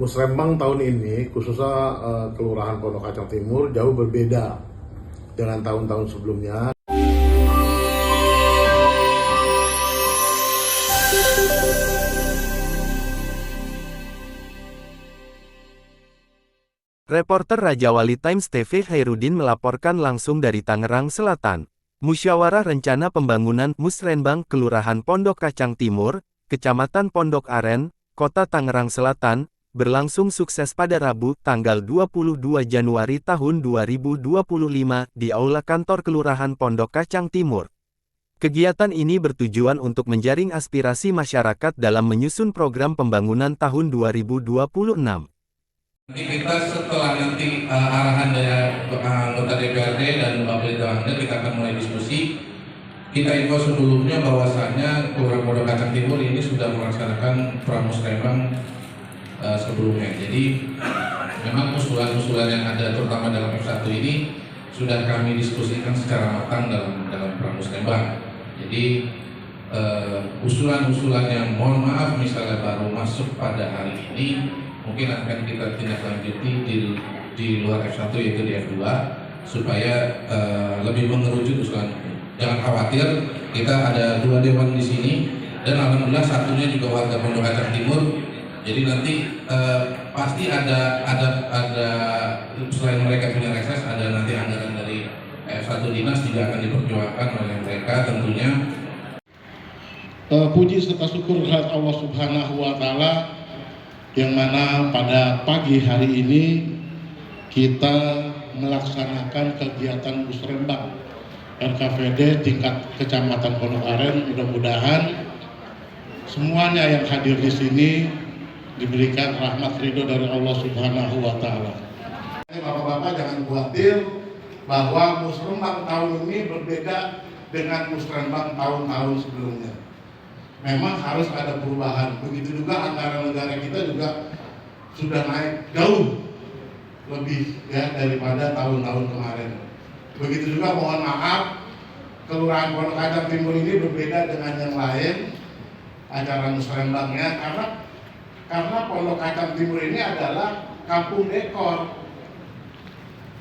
Musrembang tahun ini, khususnya Kelurahan Pondok Kacang Timur, jauh berbeda dengan tahun-tahun sebelumnya. Reporter Raja Wali Times TV Khairuddin melaporkan langsung dari Tangerang Selatan. Musyawarah Rencana Pembangunan Musrembang Kelurahan Pondok Kacang Timur, Kecamatan Pondok Aren, Kota Tangerang Selatan, berlangsung sukses pada Rabu, tanggal 22 Januari tahun 2025 di Aula Kantor Kelurahan Pondok Kacang Timur. Kegiatan ini bertujuan untuk menjaring aspirasi masyarakat dalam menyusun program pembangunan tahun 2026. Nanti kita setelah arahan dari anggota DPRD dan Bapak Bangda, kita akan mulai diskusi. Kita info sebelumnya bahwasannya Kelurahan Pondok Kacang Timur ini sudah melaksanakan Pramusrembang sebelumnya. Jadi memang usulan-usulan yang ada terutama dalam F1 ini sudah kami diskusikan secara matang dalam Pramusrembang. Jadi usulan-usulan yang mohon maaf misalnya baru masuk pada hari ini mungkin akan kita tindak lanjuti di luar F1 yaitu di F2 supaya lebih mengerucut usulan. Jangan khawatir, kita ada 2 dewan di sini dan alhamdulillah satunya juga warga Pondok Kacang Timur. Jadi nanti pasti ada selain mereka punya reses, ada nanti anggaran dari F1 dinas juga akan diperjuangkan oleh mereka tentunya. Puji serta syukur kehadirat Allah Subhanahu wa Ta'ala, yang mana pada pagi hari ini kita melaksanakan kegiatan Musrembang RKVD tingkat Kecamatan Pondok Aren. Mudah-mudahan semuanya yang hadir di sini diberikan rahmat ridho dari Allah Subhanahu wa Ta'ala. Bapak-bapak jangan khawatir bahwa Musrembang tahun ini berbeda dengan Musrembang tahun-tahun sebelumnya. Memang harus ada perubahan. Begitu juga anggaran negara kita juga sudah naik jauh lebih ya daripada tahun-tahun kemarin. Begitu juga mohon maaf, Kelurahan Pondok Kacang Timur ini berbeda dengan yang lain acara Musrembangnya karena Pondok Kacang Timur ini adalah kampung dekor.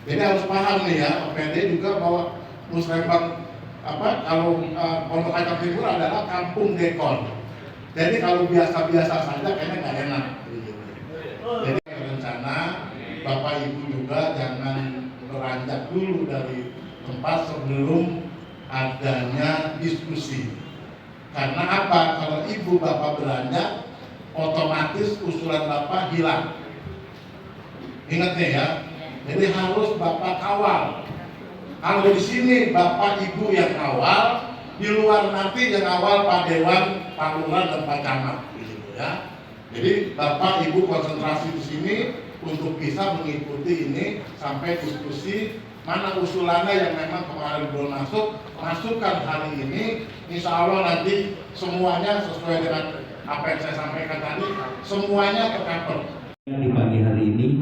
Jadi harus paham nih ya, OPD juga bahwa Musrembang kalau Pondok Kacang Timur adalah kampung dekor. Jadi kalau biasa-biasa saja kayaknya nggak enak. Jadi rencana Bapak Ibu juga jangan beranjak dulu dari tempat sebelum adanya diskusi. Karena apa? Kalau Ibu Bapak beranjak, otomatis usulan Bapak hilang. Ingat nih ya. Jadi harus Bapak kawal. Kalau di sini Bapak Ibu yang awal, di luar nanti yang awal Pak Dewan, Pak Lurah dan Pak Camat, gitu ya. Jadi Bapak Ibu konsentrasi di sini untuk bisa mengikuti ini sampai diskusi mana usulannya yang memang kemarin belum masukkan hari ini. Insya Allah nanti semuanya sesuai dengan apa yang saya sampaikan tadi, semuanya tercover. Di pagi hari ini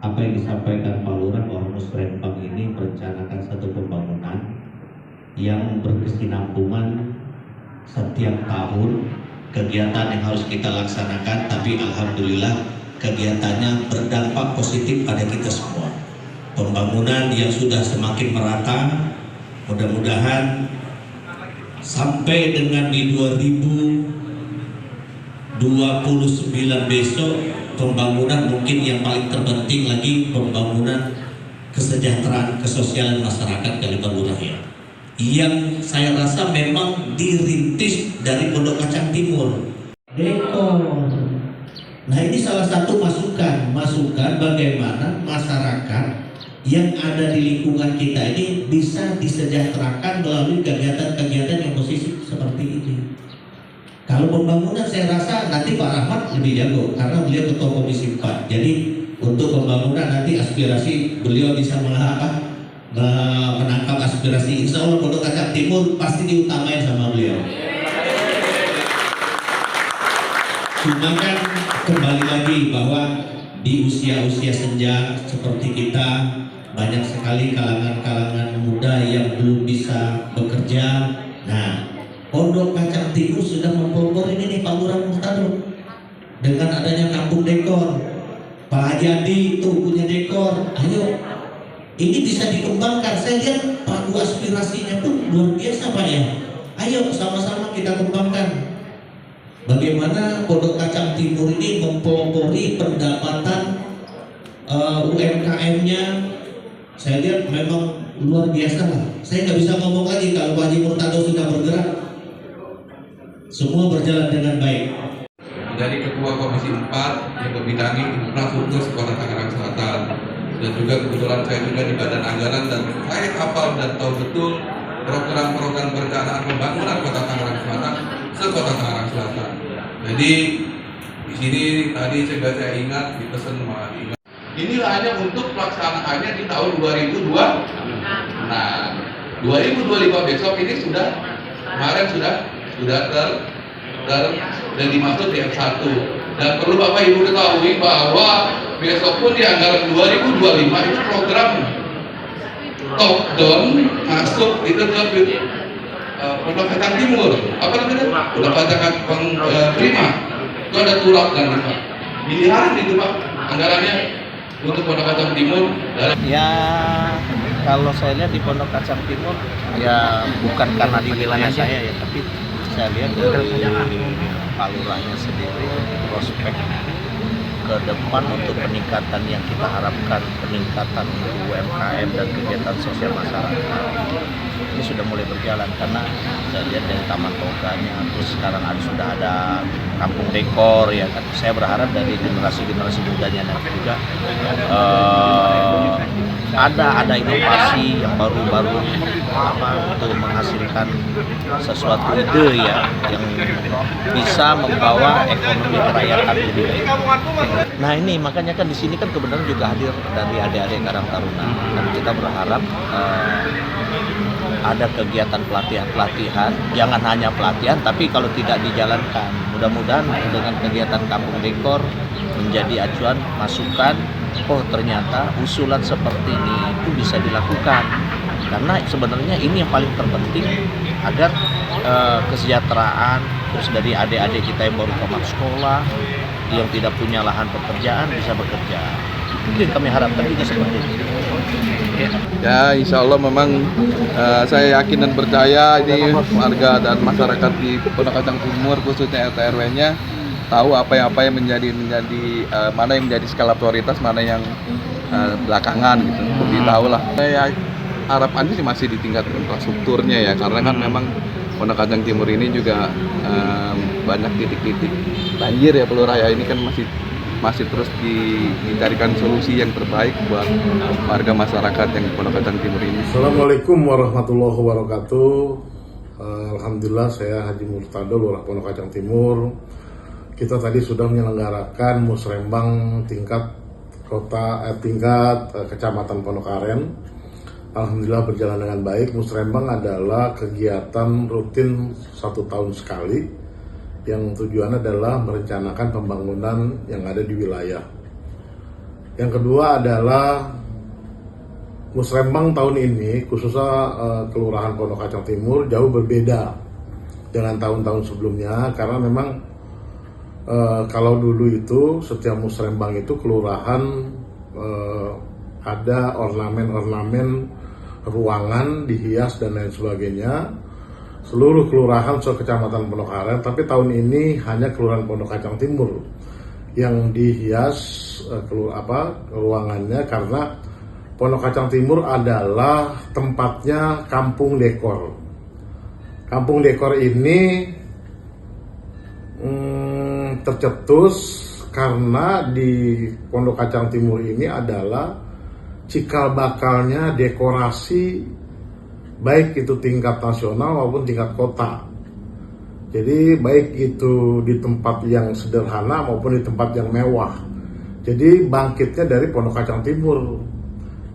apa yang disampaikan Pak Lurah bahwa Musrembang ini merencanakan satu pembangunan yang berkesinambungan setiap tahun, kegiatan yang harus kita laksanakan, tapi alhamdulillah kegiatannya berdampak positif pada kita semua. Pembangunan yang sudah semakin merata, mudah-mudahan sampai dengan di 2029 besok pembangunan mungkin yang paling terpenting lagi pembangunan kesejahteraan kesosialan masyarakat Kalimantan Lurah yang saya rasa memang dirintis dari Pondok Kacang Timur. Dekor. Nah ini salah satu masukan bagaimana masyarakat yang ada di lingkungan kita ini bisa disejahterakan melalui kegiatan-kegiatan yang positif seperti ini. Kalau pembangunan saya rasa nanti Pak Rahmat lebih jago karena beliau ketua komisi 4. Jadi untuk pembangunan nanti aspirasi beliau bisa menangkap aspirasi. Insya Allah Pondok Kacang Timur pasti diutamain sama beliau. Cuma kan kembali lagi bahwa di usia-usia senja seperti kita banyak sekali kalangan-kalangan muda yang belum bisa bekerja. Nah, Pondok Kacang Timur sudah mempelopor ini nih Pak Lurah Muhtadul. dengan adanya kampung dekor. Pak Jadi itu punya dekor, ayo ini bisa dikembangkan. Saya lihat Pak Bu aspirasinya pun luar biasa Pak ya. Ayo sama-sama kita kembangkan. Bagaimana Pondok Kacang Timur ini mempelopori pendapatan UMKM-nya. Saya lihat memang luar biasa lah. Saya nggak bisa ngomong lagi kalau Pak Haji Murtado sudah bergerak. Semua berjalan dengan baik. Menjadi Ketua Komisi 4 yang membidangi infrastruktur Kota Tangerang Selatan, dan juga kebetulan saya juga di Badan Anggaran, dan saya hafal dan tahu betul program-program perencanaan pembangunan Kota Tangerang Selatan se-Kota Tangerang Selatan. Jadi di sini tadi saya ingat dipesan sama ingat. Ini hanya untuk pelaksanaannya di tahun 2002. Nah, 2025 besok ini sudah kemarin sudah dan dimaksud di F1. Dan perlu Bapak Ibu ketahui bahwa besok pun di anggaran 2025 itu program top down masuk itu ke Pondok Kacang Timur. Apa namanya? Pondok Kacang Prima. Itu ada turap dan lima miliaran itu Pak anggarannya untuk Pondok Kacang Timur. Ya kalau saya lihat di Pondok Kacang Timur ya bukan karena di wilayah saya ya, tapi saya lihat dari Pak Lurahnya sendiri prospek ke depan untuk peningkatan yang kita harapkan, peningkatan UMKM dan kegiatan sosial masyarakat ini sudah mulai berjalan, karena saya lihat dari Taman Toganya, terus sekarang sudah ada kampung dekor ya kan. Saya berharap dari generasi mudanya nanti juga ada inovasi yang baru-baru untuk menghasilkan sesuatu ide ya yang bisa membawa ekonomi kerakyatan lebih baik. Nah ini makanya kan di sini kan kebenaran juga hadir dari adik-adik Karang Taruna, dan kita berharap ada kegiatan pelatihan, jangan hanya pelatihan tapi kalau tidak dijalankan, mudah-mudahan dengan kegiatan kampung dekor menjadi acuan masukan. Oh ternyata usulan seperti ini itu bisa dilakukan, karena sebenarnya ini yang paling terpenting agar kesejahteraan terus dari adik-adik kita yang baru tamat sekolah, yang tidak punya lahan pekerjaan bisa bekerja. Itu yang kami harapkan juga seperti itu. Ya insya Allah memang saya yakin dan percaya ini warga dan masyarakat di Pondok Kacang Timur khususnya RT RW-nya tahu apa yang menjadi mana yang menjadi skala prioritas, mana yang belakangan gitu. Lebih tahu lah. Saya harapannya sih masih di tingkat infrastrukturnya ya, karena kan memang Pondok Kacang Timur ini juga banyak titik-titik banjir ya Pelurah ya. Ini kan masih terus dicarikan solusi yang terbaik buat warga masyarakat yang di Pondok Kacang Timur ini. Assalamualaikum warahmatullahi wabarakatuh. Alhamdulillah, saya Haji Murtado, Lurah Pondok Kacang Timur. Kita tadi sudah menyelenggarakan musrembang tingkat kecamatan Pondok Aren. Alhamdulillah berjalan dengan baik. Musrembang adalah kegiatan rutin 1 tahun sekali yang tujuannya adalah merencanakan pembangunan yang ada di wilayah. Yang kedua adalah musrembang tahun ini khususnya Kelurahan Pondok Kacang Timur jauh berbeda dengan tahun-tahun sebelumnya, karena memang kalau dulu itu setiap musrembang itu kelurahan ada ornamen-ornamen ruangan dihias dan lain sebagainya, seluruh kelurahan kecamatan Pondok Aren. Tapi tahun ini hanya Kelurahan Pondok Kacang Timur yang dihias ruangannya, karena Pondok Kacang Timur adalah tempatnya kampung dekor. Kampung dekor ini tercetus karena di Pondok Kacang Timur ini adalah cikal bakalnya dekorasi, baik itu tingkat nasional maupun tingkat kota. Jadi baik itu di tempat yang sederhana maupun di tempat yang mewah. Jadi bangkitnya dari Pondok Kacang Timur.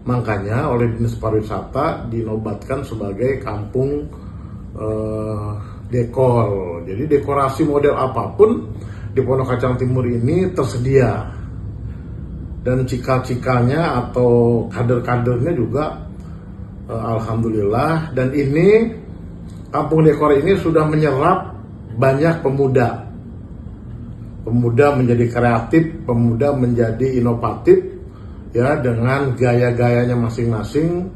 Makanya oleh Dinas Pariwisata dinobatkan sebagai kampung dekor. Jadi dekorasi model apapun di Pondok Kacang Timur ini tersedia, dan cikal-cikalnya atau kader-kadernya juga alhamdulillah. Dan ini kampung dekor ini sudah menyerap banyak pemuda pemuda menjadi kreatif, pemuda menjadi inovatif, ya, dengan gaya-gayanya masing-masing,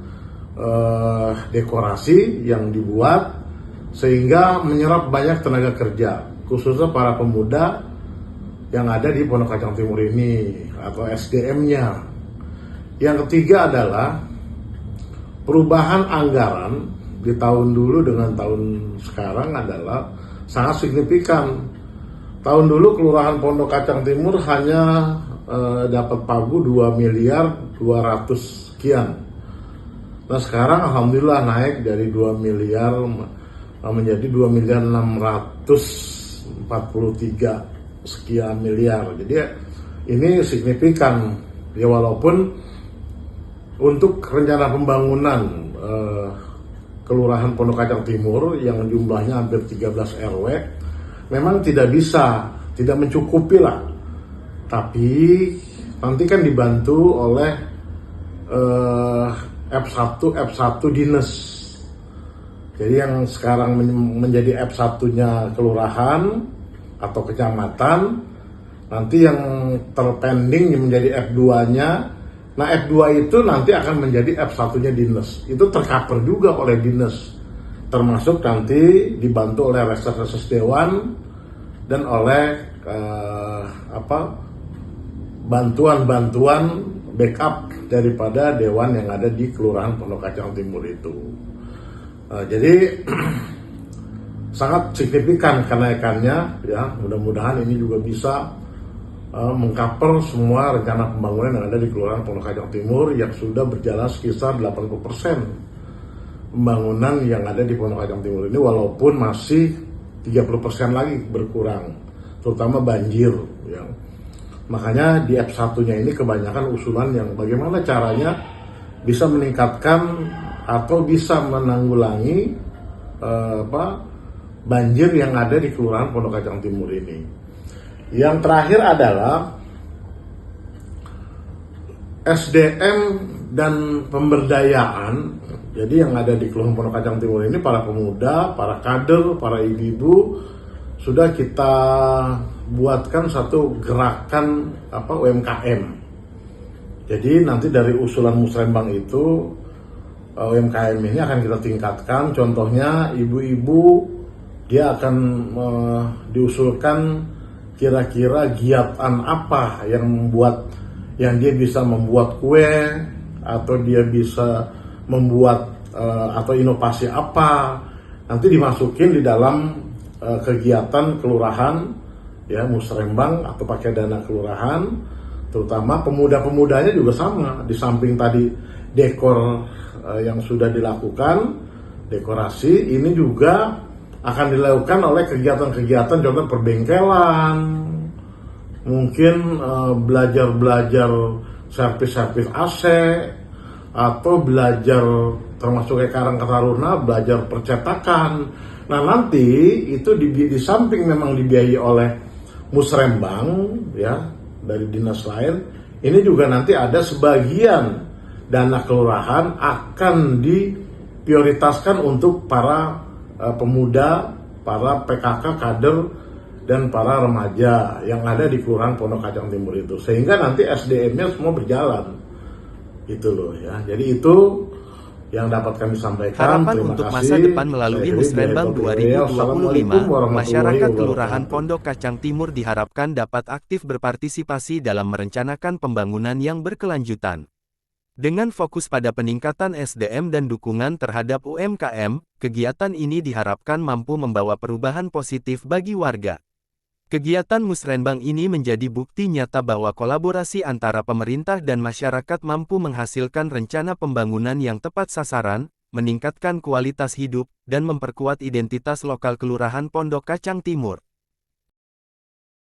dekorasi yang dibuat sehingga menyerap banyak tenaga kerja, khususnya para pemuda yang ada di Pondok Kacang Timur ini atau SDM-nya. Yang ketiga adalah perubahan anggaran di tahun dulu dengan tahun sekarang adalah sangat signifikan. Tahun dulu Kelurahan Pondok Kacang Timur hanya dapat pagu 2 miliar 200 sekian. Nah sekarang alhamdulillah naik dari 2 miliar menjadi 2 miliar 643 sekian miliar. Jadi ini signifikan ya, walaupun untuk rencana pembangunan Kelurahan Pondok Kacang Timur yang jumlahnya hampir 13 RW memang tidak mencukupi lah. Tapi nanti kan dibantu oleh F1 dinas. Jadi yang sekarang menjadi F1-nya kelurahan atau kecamatan, nanti yang terpending menjadi F2-nya. Nah F2 itu nanti akan menjadi F1-nya dinas. Itu tercover juga oleh dinas. Termasuk nanti dibantu oleh reses dewan dan oleh bantuan backup daripada dewan yang ada di Kelurahan Pondok Kacang Timur itu. Jadi sangat signifikan kenaikannya ya. Mudah-mudahan ini juga bisa mengcover semua rencana pembangunan yang ada di Kelurahan Pondok Kacang Timur yang sudah berjalan sekitar 80% pembangunan yang ada di Pondok Kacang Timur ini, walaupun masih 30% lagi berkurang, terutama banjir ya. Makanya di F1-nya ini kebanyakan usulan yang bagaimana caranya bisa meningkatkan atau bisa menanggulangi banjir yang ada di Kelurahan Pondok Kacang Timur ini. Yang terakhir adalah SDM dan pemberdayaan. Jadi yang ada di Kelurahan Pondok Kacang Timur ini para pemuda, para kader, para ibu-ibu sudah kita buatkan satu gerakan UMKM. Jadi nanti dari usulan Musrembang itu UMKM ini akan kita tingkatkan. Contohnya ibu-ibu dia akan diusulkan kira-kira giatan apa yang dia bisa membuat kue, atau dia bisa membuat atau inovasi apa, nanti dimasukin di dalam kegiatan kelurahan ya, Musrembang atau pakai dana kelurahan. Terutama pemuda-pemudanya juga sama, di samping tadi dekor yang sudah dilakukan, dekorasi ini juga akan dilakukan oleh kegiatan-kegiatan, contoh perbengkelan, mungkin belajar servis AC, atau belajar termasuk kayak Karang Taruna, belajar percetakan. Nah nanti itu di samping memang dibiayai oleh Musrembang ya, dari dinas lain, ini juga nanti ada sebagian dana kelurahan akan diprioritaskan untuk para pemuda, para PKK kader dan para remaja yang ada di Kelurahan Pondok Kacang Timur itu, sehingga nanti SDM-nya semua berjalan gitu loh ya. Jadi itu yang dapat kami sampaikan. Harapan untuk masa depan melalui Musrembang 2025, masyarakat Kelurahan Pondok Kacang Timur diharapkan dapat aktif berpartisipasi dalam merencanakan pembangunan yang berkelanjutan. Dengan fokus pada peningkatan SDM dan dukungan terhadap UMKM, kegiatan ini diharapkan mampu membawa perubahan positif bagi warga. Kegiatan Musrembang ini menjadi bukti nyata bahwa kolaborasi antara pemerintah dan masyarakat mampu menghasilkan rencana pembangunan yang tepat sasaran, meningkatkan kualitas hidup, dan memperkuat identitas lokal Kelurahan Pondok Kacang Timur.